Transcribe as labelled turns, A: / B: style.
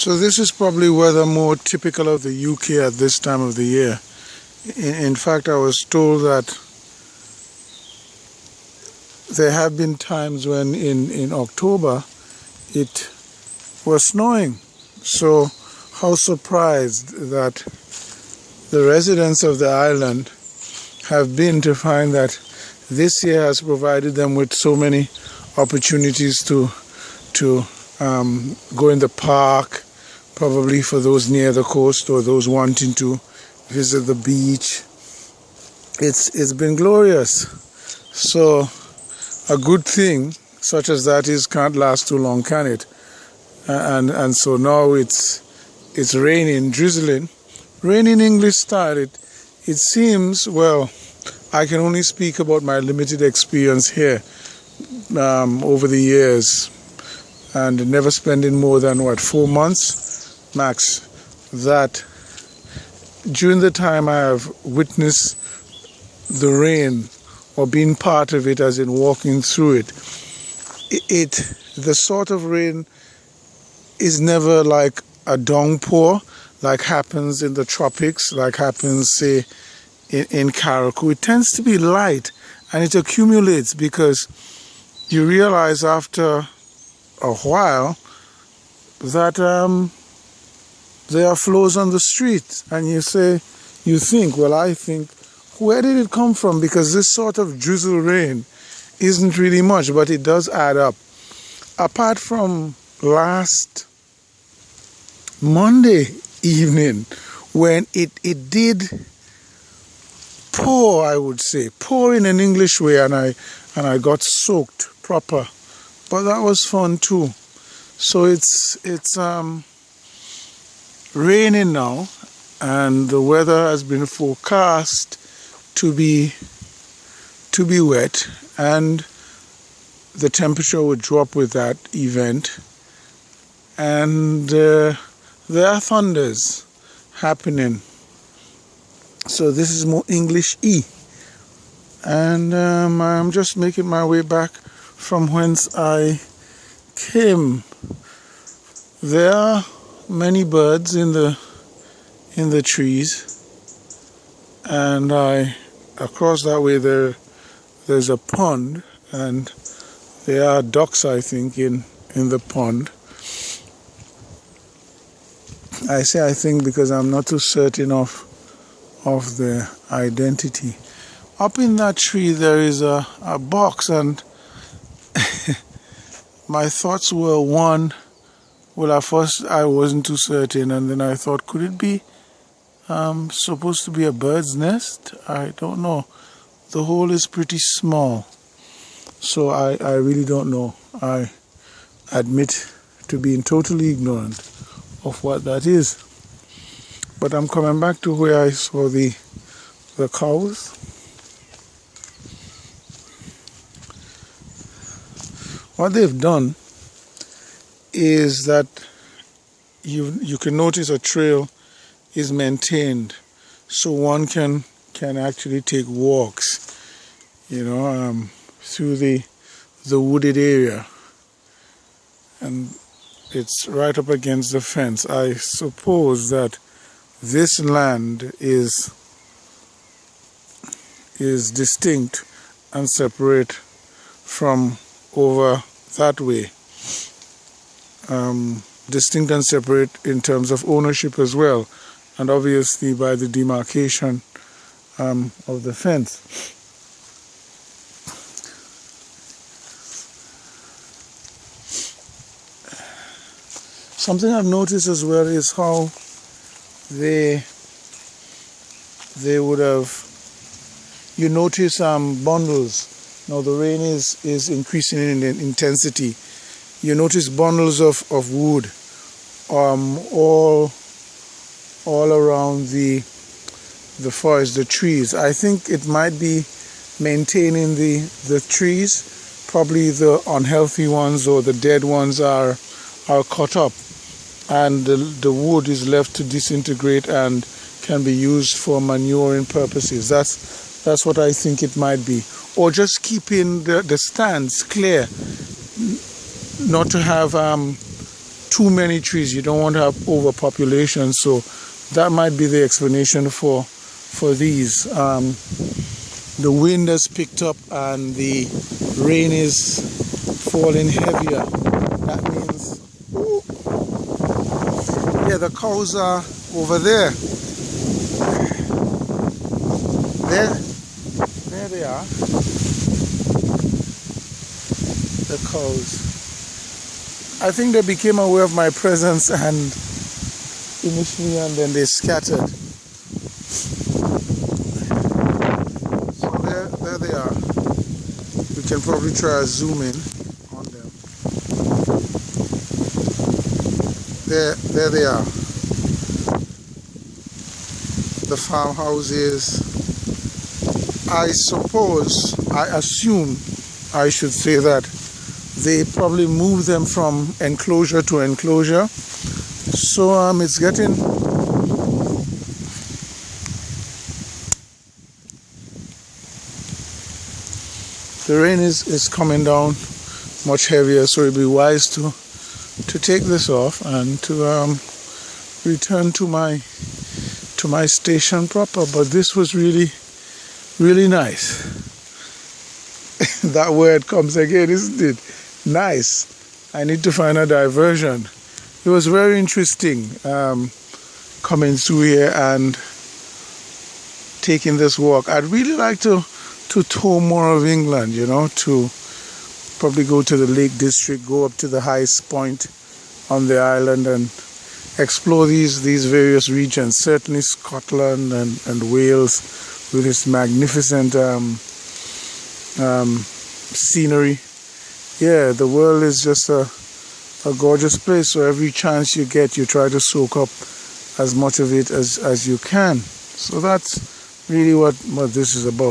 A: So this is probably weather more typical of the UK at this time of the year. In fact, I was told that there have been times when in October it was snowing. So how surprised that the residents of the island have been to find that this year has provided them with so many opportunities to go in the park, probably for those near the coast or those wanting to visit the beach. It's been glorious. So a good thing such as that can't last too long, can it? And so now it's raining, drizzling, raining English style. It seems, well, I can only speak about my limited experience here over the years, and never spending more than 4 months max, that during the time I have witnessed the rain or been part of it, as in walking through it, the sort of rain is never like a downpour like happens in the tropics, like happens, say, in Karakou. It tends to be light and it accumulates, because you realize after a while that there are flows on the street, and I think, where did it come from? Because this sort of drizzle rain isn't really much, but it does add up. Apart from last Monday evening, when it did pour, I would say, pour in an English way, and I got soaked proper, but that was fun too. So it's raining now, and the weather has been forecast to be wet, and the temperature would drop with that event, and there are thunders happening. So this is more English-y, and I'm just making my way back from whence I came. There are many birds in the trees, and across that way there's a pond, and there are ducks, I think, in the pond. I say I think because I'm not too certain of the identity. Up in that tree there is a box, and my thoughts were, one, well, at first I wasn't too certain, and then I thought, could it be supposed to be a bird's nest? I don't know. The hole is pretty small, so I really don't know. I admit to being totally ignorant of what that is. But I'm coming back to where I saw the cows. What they've done is that you can notice a trail is maintained, so one can actually take walks, through the wooded area, and it's right up against the fence. I suppose that this land is distinct and separate from over that way. Distinct and separate in terms of ownership as well, and obviously by the demarcation of the fence. Something I've noticed as well is how they would have, you notice bundles. Now the rain is increasing in intensity. You notice bundles of wood all around the forest, the trees. I think it might be maintaining the trees. Probably the unhealthy ones or the dead ones are cut up, and the wood is left to disintegrate and can be used for manuring purposes. That's what I think it might be. Or just keeping the stands clear, not to have too many trees. You don't want to have overpopulation, so that might be the explanation for these. The wind has picked up and the rain is falling heavier. That means, yeah, the cows are over there. There they are. The cows. I think they became aware of my presence and initially, and then they scattered. So there they are. We can probably try a zoom in on them. There they are. The farmhouses. I assume I should say that they probably move them from enclosure to enclosure. So it's getting the rain is coming down much heavier, so it'd be wise to take this off and to return to my station proper. But this was really nice. That word comes again, isn't it? Nice. I need to find a diversion. It was very interesting coming through here and taking this walk. I'd really like to tour more of England, you know, to probably go to the Lake District, go up to the highest point on the island and explore these various regions. Certainly Scotland and Wales with its magnificent scenery. Yeah, the world is just a gorgeous place, so every chance you get, you try to soak up as much of it as you can. So that's really what this is about.